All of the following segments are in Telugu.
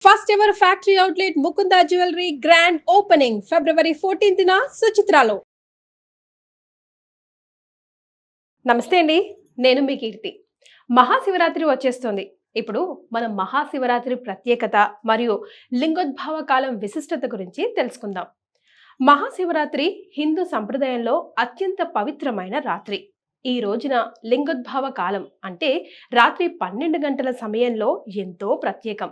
First ever factory outlet Mukunda jewellery grand opening February 14న సుచిత్రాలో. నమస్తే అండి, నేను మీ కీర్తి. మహాశివరాత్రి వచ్చేస్తుంది. ఇప్పుడు మనం మహాశివరాత్రి ప్రత్యేకత మరియు లింగోద్భవ కాలం విశిష్టత గురించి తెలుసుకుందాం. మహాశివరాత్రి హిందూ సంప్రదాయంలో అత్యంత పవిత్రమైన రాత్రి. ఈ రోజున లింగోద్భవ కాలం అంటే రాత్రి 12 గంటల సమయంలో ఎంతో ప్రత్యేకం.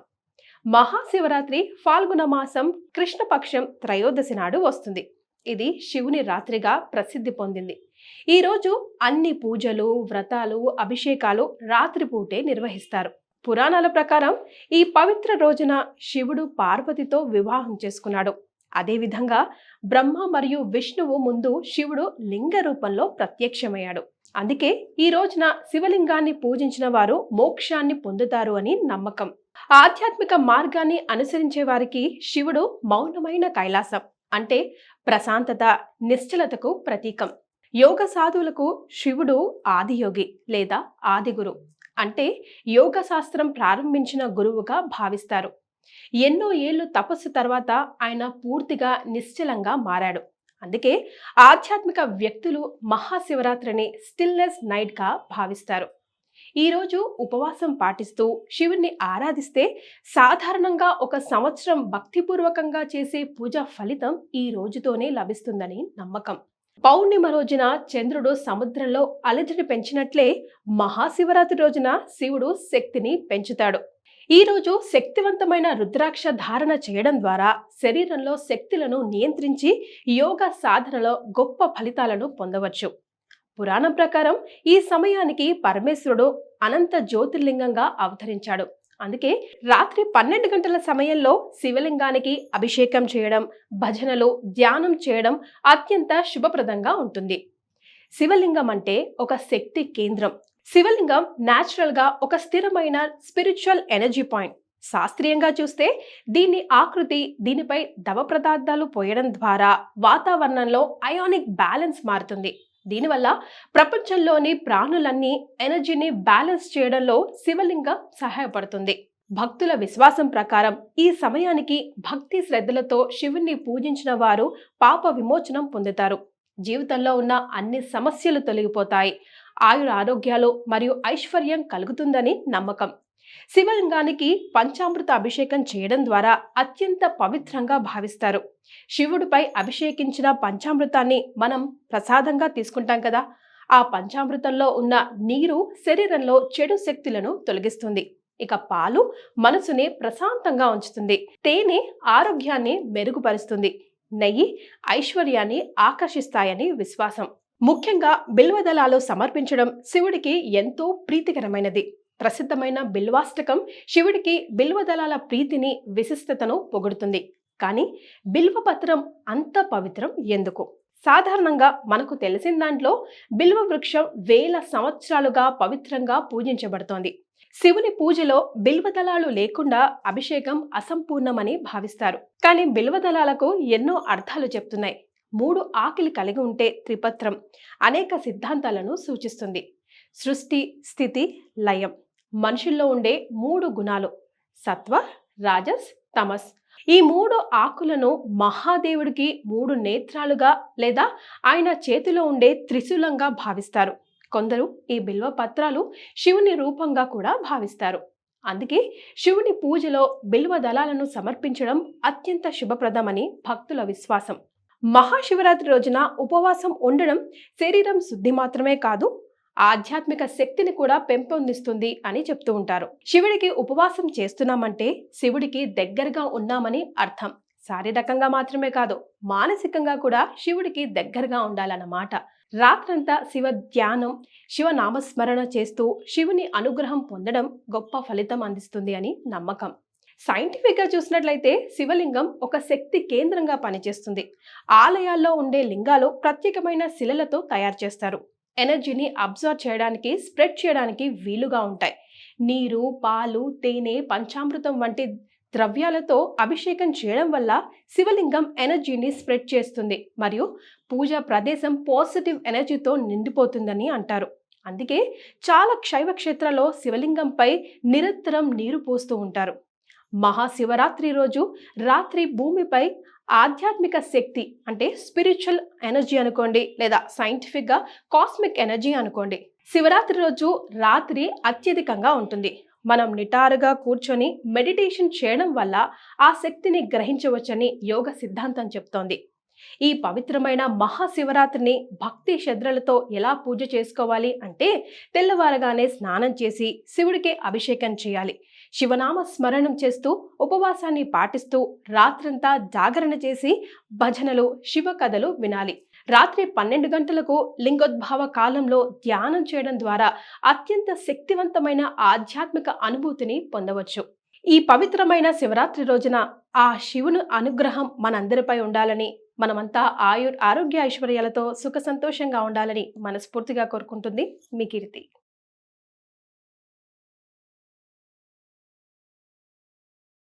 మహాశివరాత్రి ఫాల్గుణ మాసం కృష్ణపక్షం త్రయోదశి నాడు వస్తుంది. ఇది శివుని రాత్రిగా ప్రసిద్ధి పొందింది. ఈ రోజు అన్ని పూజలు, వ్రతాలు, అభిషేకాలు రాత్రిపూటే నిర్వహిస్తారు. పురాణాల ప్రకారం ఈ పవిత్ర రోజున శివుడు పార్వతితో వివాహం చేసుకున్నాడు. అదేవిధంగా బ్రహ్మ మరియు విష్ణువు ముందు శివుడు లింగ రూపంలో ప్రత్యక్షమయ్యాడు. అందుకే ఈ రోజున శివలింగాన్ని పూజించిన వారు మోక్షాన్ని పొందుతారు అని నమ్మకం. ఆధ్యాత్మిక మార్గాన్ని అనుసరించే వారికి శివుడు మౌనమైన కైలాసం అంటే ప్రశాంతత, నిశ్చలతకు ప్రతీకం. యోగ సాధువులకు శివుడు ఆదియోగి లేదా ఆదిగురు అంటే యోగ శాస్త్రం ప్రారంభించిన గురువుగా భావిస్తారు. ఎన్నో ఏళ్ళు తపస్సు తర్వాత ఆయన పూర్తిగా నిశ్చలంగా మారాడు. అందుకే ఆధ్యాత్మిక వ్యక్తులు మహాశివరాత్రిని స్టిల్నెస్ నైట్ గా భావిస్తారు. ఈ రోజు ఉపవాసం పాటిస్తూ శివుణ్ణి ఆరాధిస్తే సాధారణంగా ఒక సంవత్సరం భక్తిపూర్వకంగా చేసే పూజ ఫలితం ఈ రోజుతోనే లభిస్తుందని నమ్మకం. పౌర్ణిమ రోజున చంద్రుడు సముద్రంలో అలజడి పెంచినట్లే మహాశివరాత్రి రోజున శివుడు శక్తిని పెంచుతాడు. ఈ రోజు శక్తివంతమైన రుద్రాక్ష ధారణ చేయడం ద్వారా శరీరంలో శక్తులను నియంత్రించి యోగ సాధనలో గొప్ప ఫలితాలను పొందవచ్చు. పురాణం ప్రకారం ఈ సమయానికి పరమేశ్వరుడు అనంత జ్యోతిర్లింగంగా అవతరించాడు. అందుకే రాత్రి 12 గంటల సమయంలో శివలింగానికి అభిషేకం చేయడం, భజనలు, ధ్యానం చేయడం అత్యంత శుభప్రదంగా ఉంటుంది. శివలింగం అంటే ఒక శక్తి కేంద్రం. శివలింగం న్యాచురల్ గా ఒక స్థిరమైన స్పిరిచువల్ ఎనర్జీ పాయింట్. శాస్త్రీయంగా చూస్తే దీని ఆకృతి, దీనిపై ద్రవ పదార్థాలు పోయడం ద్వారా వాతావరణంలో అయానిక్ బ్యాలెన్స్ మారుతుంది. దీనివల్ల ప్రపంచంలోని ప్రాణులన్నీ ఎనర్జీని బ్యాలెన్స్ చేయడంలో శివలింగం సహాయపడుతుంది. భక్తుల విశ్వాసం ప్రకారం ఈ సమయానికి భక్తి శ్రద్ధలతో శివుణ్ణి పూజించిన వారు పాప విమోచనం పొందుతారు. జీవితంలో ఉన్న అన్ని సమస్యలు తొలగిపోతాయి. ఆయుర ఆరోగ్యాలు మరియు ఐశ్వర్యం కలుగుతుందని నమ్మకం. శివలింగానికి పంచామృత అభిషేకం చేయడం ద్వారా అత్యంత పవిత్రంగా భావిస్తారు. శివుడిపై అభిషేకించిన పంచామృతాన్ని మనం ప్రసాదంగా తీసుకుంటాం కదా, ఆ పంచామృతంలో ఉన్న నీరు శరీరంలో చెడు శక్తులను తొలగిస్తుంది. ఇక పాలు మనసుని ప్రశాంతంగా ఉంచుతుంది. తేనె ఆరోగ్యాన్ని మెరుగుపరుస్తుంది. నెయ్యి ఐశ్వర్యాన్ని ఆకర్షిస్తాయని విశ్వాసం. ముఖ్యంగా బిల్వదళాలు సమర్పించడం శివుడికి ఎంతో ప్రీతికరమైనది. ప్రసిద్ధమైన బిల్వాష్టకం శివుడికి బిల్వదళాల ప్రీతిని, విశిష్టతను పొగుడుతుంది. కానీ బిల్వపత్రం అంత పవిత్రం ఎందుకు? సాధారణంగా మనకు తెలిసిన దాంట్లో బిల్వ వృక్షం వేల సంవత్సరాలుగా పవిత్రంగా పూజించబడుతోంది. శివుని పూజలో బిల్వదళాలు లేకుండా అభిషేకం అసంపూర్ణమని భావిస్తారు. కానీ బిల్వదళాలకు ఎన్నో అర్థాలు చెప్తున్నాయి. 3 ఆకులు కలిగి ఉంటే త్రిపత్రం అనేక సిద్ధాంతాలను సూచిస్తుంది. సృష్టి, స్థితి, లయం. మనుషుల్లో ఉండే 3 గుణాలు సత్వ, రాజస్, తమస్. ఈ 3 ఆకులను మహాదేవుడికి 3 నేత్రాలుగా లేదా ఆయన చేతిలో ఉండే త్రిశూలంగా భావిస్తారు. కొందరు ఈ బిల్వ పత్రాలు శివుని రూపంగా కూడా భావిస్తారు. అందుకే శివుని పూజలో బిల్వ దళాలను సమర్పించడం అత్యంత శుభప్రదమని భక్తుల విశ్వాసం. మహాశివరాత్రి రోజున ఉపవాసం ఉండడం శరీరం శుద్ధి మాత్రమే కాదు, ఆధ్యాత్మిక శక్తిని కూడా పెంపొందిస్తుంది అని చెప్తూ ఉంటారు. శివుడికి ఉపవాసం చేస్తున్నామంటే శివుడికి దగ్గరగా ఉన్నామని అర్థం. శారీరకంగా మాత్రమే కాదు, మానసికంగా కూడా శివుడికి దగ్గరగా ఉండాలన్నమాట. రాత్రంతా శివ ధ్యానం, శివ నామస్మరణ చేస్తూ శివుని అనుగ్రహం పొందడం గొప్ప ఫలితం అందిస్తుంది అని నమ్మకం. సైంటిఫిక్ గా చూసినట్లయితే శివలింగం ఒక శక్తి కేంద్రంగా పనిచేస్తుంది. ఆలయాల్లో ఉండే లింగాలు ప్రత్యేకమైన శిలలతో తయారు చేస్తారు. ఎనర్జీని అబ్జర్వ్ చేయడానికి, స్ప్రెడ్ చేయడానికి వీలుగా ఉంటాయి. నీరు, పాలు, తేనె, పంచామృతం వంటి ద్రవ్యాలతో అభిషేకం చేయడం వల్ల శివలింగం ఎనర్జీని స్ప్రెడ్ చేస్తుంది మరియు పూజా ప్రదేశం పాజిటివ్ ఎనర్జీతో నిండిపోతుందని అంటారు. అందుకే చాలా శైవ క్షేత్రాల్లో శివలింగంపై నిరంతరం నీరు పోస్తూ ఉంటారు. మహాశివరాత్రి రోజు రాత్రి భూమిపై ఆధ్యాత్మిక శక్తి అంటే స్పిరిచువల్ ఎనర్జీ అనుకోండి, లేదా సైంటిఫిక్గా కాస్మిక్ ఎనర్జీ అనుకోండి. శివరాత్రి రోజు రాత్రి అత్యధికంగా ఉంటుంది. మనం నిటారుగా కూర్చొని మెడిటేషన్ చేయడం వల్ల ఆ శక్తిని గ్రహించవచ్చని యోగ సిద్ధాంతం చెప్తోంది. ఈ పవిత్రమైన మహాశివరాత్రిని భక్తి శ్రద్ధలతో ఎలా పూజ చేసుకోవాలి అంటే, తెల్లవారగానే స్నానం చేసి శివుడికి అభిషేకం చేయాలి. శివనామ స్మరణం చేస్తూ ఉపవాసాన్ని పాటిస్తూ రాత్రంతా జాగరణ చేసి భజనలు, శివ కథలు వినాలి. రాత్రి 12 గంటలకు లింగోద్భవ కాలంలో ధ్యానం చేయడం ద్వారా అత్యంత శక్తివంతమైన ఆధ్యాత్మిక అనుభూతిని పొందవచ్చు. ఈ పవిత్రమైన శివరాత్రి రోజున ఆ శివుని అనుగ్రహం మనందరిపై ఉండాలని, మనమంతా ఆరోగ్య ఐశ్వర్యాలతో సుఖ సంతోషంగా ఉండాలని మనస్ఫూర్తిగా కోరుకుంటుంది మీ కీర్తి.